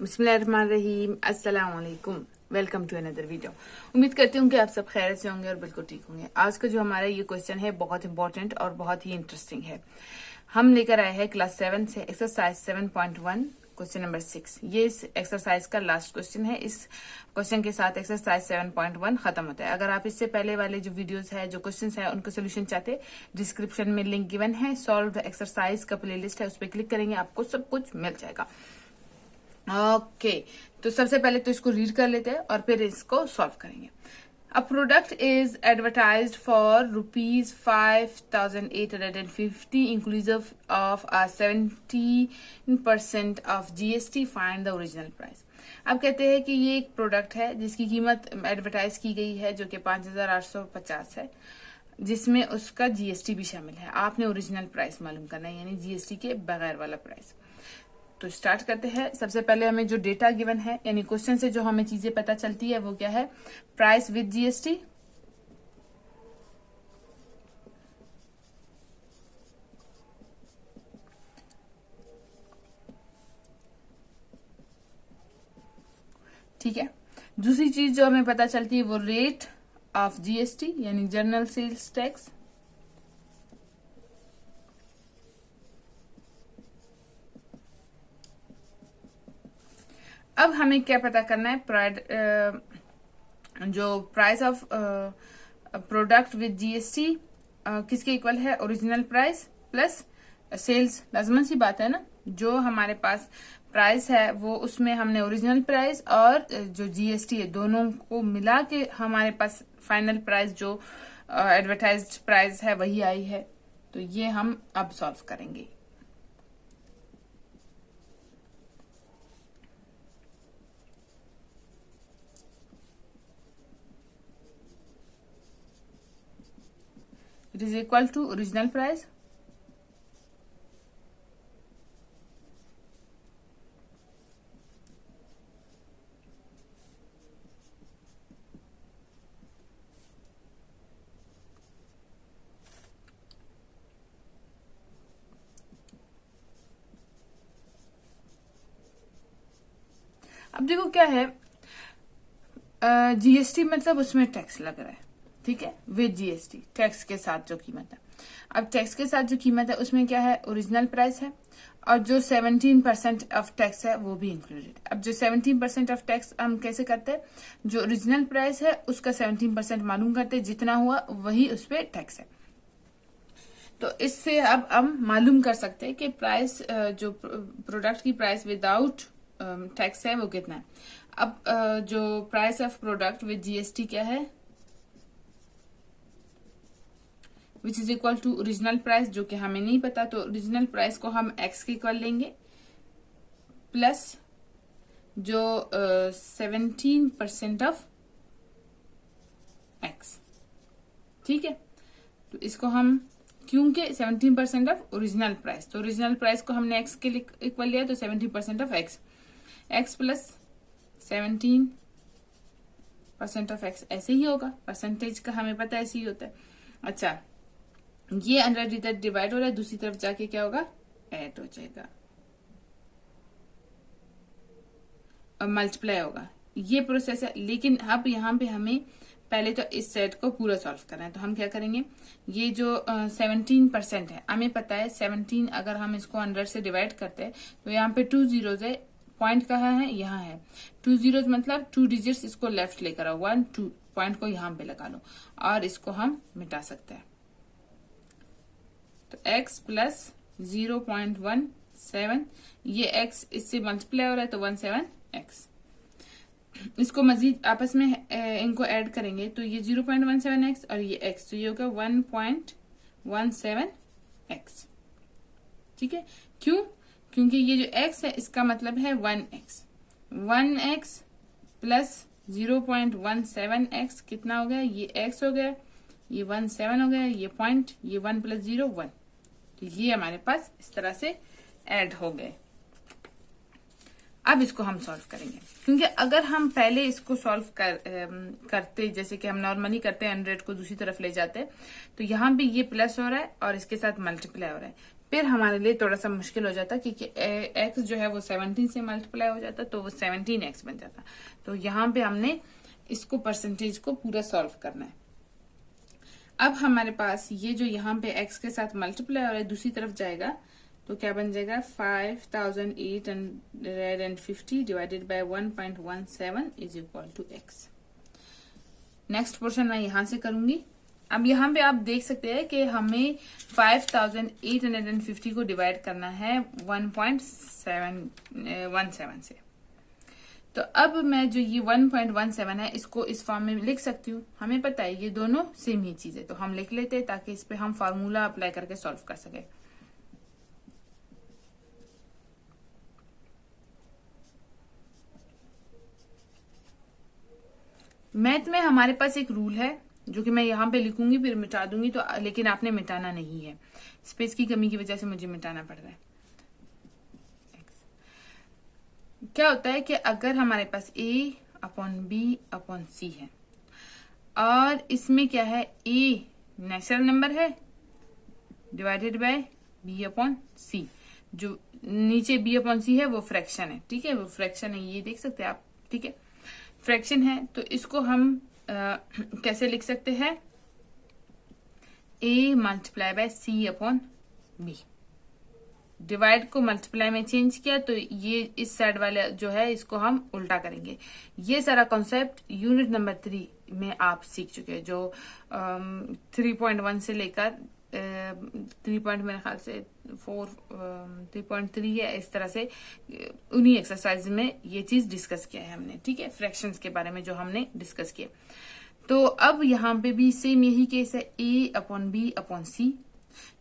बिस्मिल्लाहिर्रहमानिर्रहीम, अस्सलाम वालेकुम। Welcome to another video. उम्मीद करती हूँ कि आप सब खैरियत से होंगे और बिल्कुल ठीक होंगे। आज का जो हमारा ये क्वेश्चन है बहुत इंपॉर्टेंट और बहुत ही इंटरेस्टिंग है। हम लेकर आए हैं क्लास 7 से एक्सरसाइज 7.1 क्वेश्चन नंबर 6। ये इस एक्सरसाइज का लास्ट क्वेश्चन है। इस क्वेश्चन के साथ एक्सरसाइज 7.1 खत्म होता है। अगर आप इससे पहले वाले जो वीडियोस है, जो क्वेश्चंस है, उनका सोल्यूशन चाहते, डिस्क्रिप्शन में लिंक गिवन है। सॉल्व द एक्सरसाइज का प्लेलिस्ट है, उस पर क्लिक करेंगे आपको सब कुछ मिल जाएगा। ओके, तो सबसे पहले तो इसको रीड कर लेते हैं और फिर इसको सॉल्व करेंगे। A product is advertised for ₹5,850 inclusive of 17% of GST। Find the original price. अब कहते हैं कि ये एक प्रोडक्ट है जिसकी कीमत एडवर्टाइज की गई है जो कि 5,850 है, जिसमें उसका GST भी शामिल है। आपने ओरिजिनल प्राइस मालूम करना है, यानी GST के बगैर वाला प्राइस। तो स्टार्ट करते हैं। सबसे पहले हमें जो डेटा गिवन है, यानी क्वेश्चन से जो हमें चीजें पता चलती है वो क्या है? प्राइस विद GST, ठीक है। दूसरी चीज जो हमें पता चलती है वो रेट ऑफ GST, यानी जनरल सेल्स टैक्स। अब हमें क्या पता करना है? जो price of product with GST किसके इक्वल है? Original price plus sales. लाजमन सी बात है ना, जो हमारे पास प्राइस है वो उसमें हमने ओरिजिनल प्राइस और जो GST है दोनों को मिला के हमारे पास फाइनल प्राइस जो एडवर्टाइज्ड प्राइस है वही आई है। तो ये हम अब सॉल्व करेंगे। It is equal to original price अब देखो क्या है, GST मतलब उसमें टैक्स लग रहा है, ठीक है, विद GST, टैक्स के साथ जो कीमत है। अब टैक्स के साथ जो कीमत है उसमें क्या है? ओरिजिनल प्राइस है, और जो 17% ऑफ टैक्स है वो भी इंक्लूडेड। अब जो 17% ऑफ टैक्स हम कैसे करते हैं? जो ओरिजिनल प्राइस है उसका 17% मालूम करते हैं, जितना हुआ वही उस पर टैक्स है। तो इससे अब हम मालूम कर सकते हैं कि प्राइस, जो प्रोडक्ट की प्राइस विदाउट टैक्स है वो कितना है। अब जो price of product with GST क्या है? Which is equal to original price, जो कि हमें नहीं पता, तो ओरिजिनल प्राइस को हम x के इक्वल लेंगे प्लस जो 17% ऑफ x, ठीक है। तो इसको हम, क्योंकि 17% ऑफ ओरिजिनल प्राइस, तो ओरिजिनल प्राइस को हमने x के इक्वल लिया, तो 17% of x plus 17% of x, ऐसे ही होगा। परसेंटेज का हमें पता है, ऐसे ही होता है। अच्छा, ये अंडर इधर डिवाइड हो रहा है, दूसरी तरफ जाके क्या होगा? ऐड हो जाएगा और मल्टीप्लाई होगा। ये प्रोसेस है। लेकिन अब यहाँ पे हमें पहले तो इस सेट को पूरा सॉल्व करना है। तो हम क्या करेंगे? ये जो 17% है, हमें पता है 17, अगर हम इसको 100 से डिवाइड करते हैं तो यहाँ पे 2 जीरोज है। पॉइंट कहाँ है? यहाँ है। 2 जीरोज मतलब 2 डिजिट्स, इसको लेफ्ट लेकर आओ, 1 2, पॉइंट को यहाँ पे लगा लो और इसको हम मिटा सकते हैं। तो x प्लस 0.17, ये x इससे मल्टीप्लाई हो रहा है तो 17x। इसको मजीद आपस में इनको ऐड करेंगे तो ये 0.17x और ये x, तो ये होगा 1.17x, ठीक है। क्यों? क्योंकि ये जो x है इसका मतलब है 1x प्लस 0.17x कितना हो गया? ये x हो गया, ये 17 हो गया, ये पॉइंट, ये 1 प्लस 0 1। तो ये हमारे पास इस तरह से ऐड हो गए। अब इसको हम सॉल्व करेंगे, क्योंकि अगर हम पहले इसको सॉल्व करते जैसे कि हम नॉर्मली करते हैं, 100 को दूसरी तरफ ले जाते हैं, तो यहाँ भी ये प्लस हो रहा है और इसके साथ मल्टीप्लाई हो रहा है, फिर हमारे लिए थोड़ा सा मुश्किल हो जाता क्योंकि x जो है वो 17 से मल्टीप्लाई हो जाता तो वो 17x बन जाता। तो यहाँ पे हमने इसको परसेंटेज को पूरा सॉल्व करना है। अब हमारे पास ये जो यहाँ पे x के साथ मल्टीप्लाई हो रहा है दूसरी तरफ जाएगा तो क्या बन जाएगा 5850 divided by 1.17 is equal to x। Next portion मैं यहां से करूंगी। अब यहाँ पे आप देख सकते हैं कि हमें 5850 को डिवाइड करना है 1.717 से। तो अब मैं जो ये 1.17 है इसको इस फॉर्म में लिख सकती हूँ। हमें पता है ये दोनों सेम ही चीज है तो हम लिख लेते हैं ताकि इस पे हम फार्मूला अप्लाई करके सॉल्व कर सके। मैथ में हमारे पास एक रूल है जो कि मैं यहाँ पे लिखूंगी फिर मिटा दूंगी तो, लेकिन आपने मिटाना नहीं है, स्पेस की कमी की वजह से मुझे मिटाना पड़ रहा है। क्या होता है कि अगर हमारे पास a अपॉन बी अपॉन सी है और इसमें क्या है a नेचुरल नंबर है डिवाइडेड बाय b अपॉन सी, जो नीचे b अपॉन सी है वो फ्रैक्शन है, ठीक है, वो फ्रैक्शन है, ये देख सकते हैं आप, ठीक है, फ्रैक्शन है। तो इसको हम कैसे लिख सकते हैं, a multiply by c upon b। Divide को मल्टीप्लाई में चेंज किया तो ये इस साइड वाले जो है इसको हम उल्टा करेंगे। ये सारा कॉन्सेप्ट यूनिट नंबर 3 में आप सीख चुके हैं, जो 3.1 से लेकर 3. मेरे ख्याल से 3.3 है, इस तरह से उन्हीं एक्सरसाइज में ये चीज डिस्कस किया है हमने, ठीक है, फ्रैक्शंस के बारे में जो हमने डिस्कस किया। तो अब यहाँ पे भी सेम यही केस है, a upon B upon C,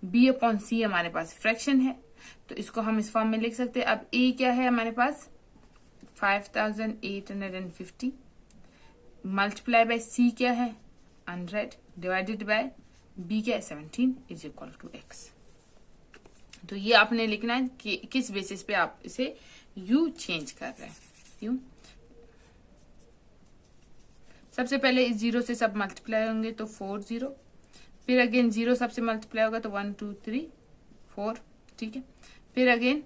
b upon C हमारे पास फ्रैक्शन है तो इसको हम इस फॉर्म में लिख सकते हैं। अब a क्या है हमारे पास 5850 मल्टीप्लाई बाय c क्या है 100 डिवाइडेड बाय b क्या है 17 इज इक्वल टू x। तो ये आपने लिखना है कि किस बेसिस पे आप इसे u चेंज कर रहे हैं। u सबसे पहले इस 0 से सब मल्टीप्लाई होंगे तो 4 0, फिर अगेन 0 सबसे मल्टीप्लाई होगा तो 1 2 3 4, ठीक है, फिर अगेन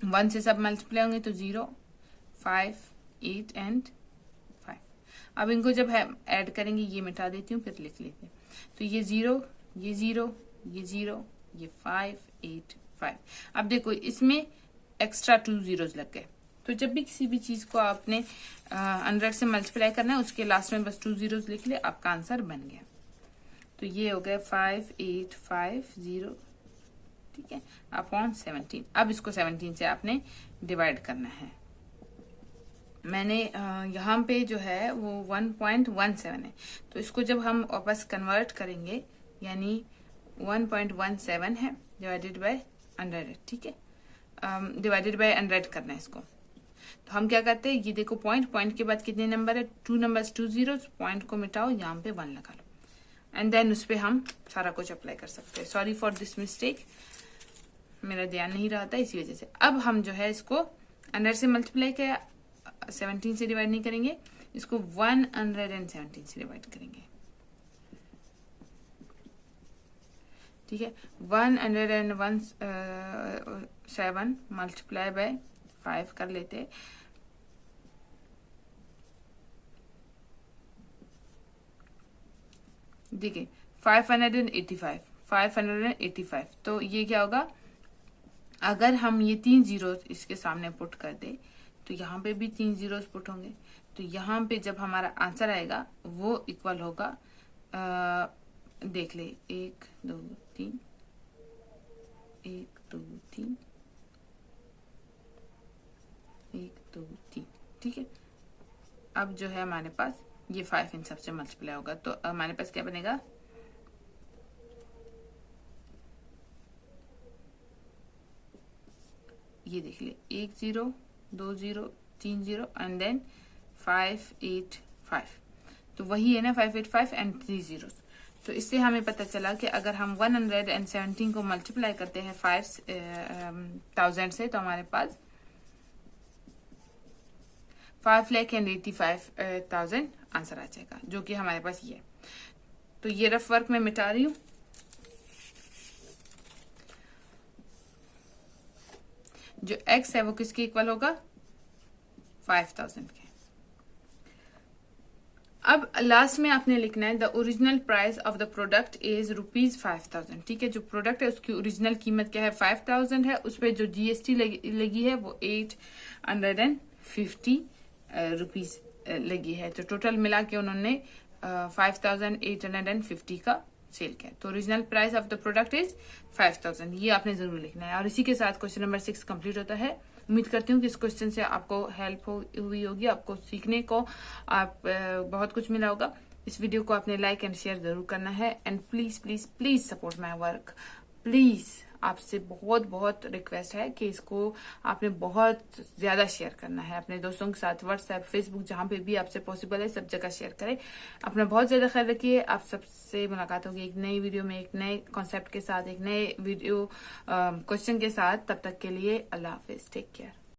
1 से सब मल्टीप्लाई होंगे तो 0 5 8 एंड 5। अब इनको जब ऐड करेंगे ये मिटा देती हूँ फिर लिख लेते हैं। तो ये 0 ये 0 ये 0 ये 5 8 5। अब देखो इसमें एक्स्ट्रा 2 zeros लग गए। तो जब भी किसी भी चीज को आपने 100 से मल्टीप्लाई करना है उसके लास्ट में बस 2 zeros लिख ले, आपका आंसर बन गया। तो ये हो गया 5850, ठीक है, अपॉन 17। अब इसको 17 से आपने डिवाइड करना है। मैंने यहाँ पे जो है वो 1.17 है तो इसको जब हम वापस कन्वर्ट करेंगे यानी 1.17 है डिवाइडेड बाय 100 है, ठीक है, डिवाइडेड बाय 100 करना है इसको। तो हम क्या करते हैं, ये देखो पॉइंट के बाद कितने नंबर है, 2 नंबर्स 2 zeros, पॉइंट को मिटाओ, यहाँ पे 1 लगा लो एंड देन उस पर हम सारा कुछ अप्लाई कर सकते हैं। सॉरी फॉर दिस मिस्टेक, मेरा ध्यान नहीं रहा था इसी वजह से। अब हम जो है इसको 100 से मल्टीप्लाई किया, 17 से डिवाइड नहीं करेंगे, इसको 117 से डिवाइड करेंगे, ठीक है। 117 मल्टीप्लाई बाय 5 कर लेते हैं, देखिए 585। तो ये क्या होगा, अगर हम ये 3 zeros इसके सामने पुट कर दे तो यहाँ पे भी 3 zeros पुट होंगे। तो यहाँ पे जब हमारा आंसर आएगा वो इक्वल होगा, देख ले 1 2 3 1 2 3 1 2 3, ठीक है। अब जो है हमारे पास ये 5 इन सबसे मल्टीप्लाई होगा तो हमारे पास क्या बनेगा, ये देख ले 1 0 2 0 3 0 एंड देन 5 8 5। तो वही है ना 5 8 5 एंड 3 zeros। तो इससे हमें पता चला कि अगर हम 117 को मल्टीप्लाई करते हैं 5000 से तो हमारे पास 5,85,000 आंसर आ जाएगा, जो कि हमारे पास ये है। तो ये रफ वर्क में मिटा रही हूँ। जो x है वो किसके इक्वल होगा, 5000 के। अब लास्ट में आपने लिखना है the original price of the product is ₹5000। ठीक है, जो प्रोडक्ट है उसकी ओरिजिनल कीमत क्या है, 5000 है, उस पर जो GST लगी है वो 850 रुपीज लगी है। तो टोटल मिला के उन्होंने 5850 का सेल किया। तो original price of the product is 5000, ये आपने जरूर लिखना है। और इसी के साथ क्वेश्चन नंबर 6 कंप्लीट होता है। उम्मीद करती हूँ कि इस क्वेश्चन से आपको हेल्प हुई होगी, आपको सीखने को बहुत कुछ मिला होगा। इस वीडियो को आपने लाइक एंड शेयर जरूर करना है। And please please please support my work. Please आपसे बहुत बहुत रिक्वेस्ट है कि इसको आपने बहुत ज्यादा शेयर करना है अपने दोस्तों के साथ, व्हाट्सएप, फेसबुक, जहां पे भी आपसे पॉसिबल है सब जगह शेयर करें। अपना बहुत ज्यादा ख्याल रखिए। आप सबसे मुलाकात होगी एक नई वीडियो में, एक नए कॉन्सेप्ट के साथ, एक नए वीडियो क्वेश्चन के साथ। तब तक के लिए अल्लाह हाफिज, टेक केयर।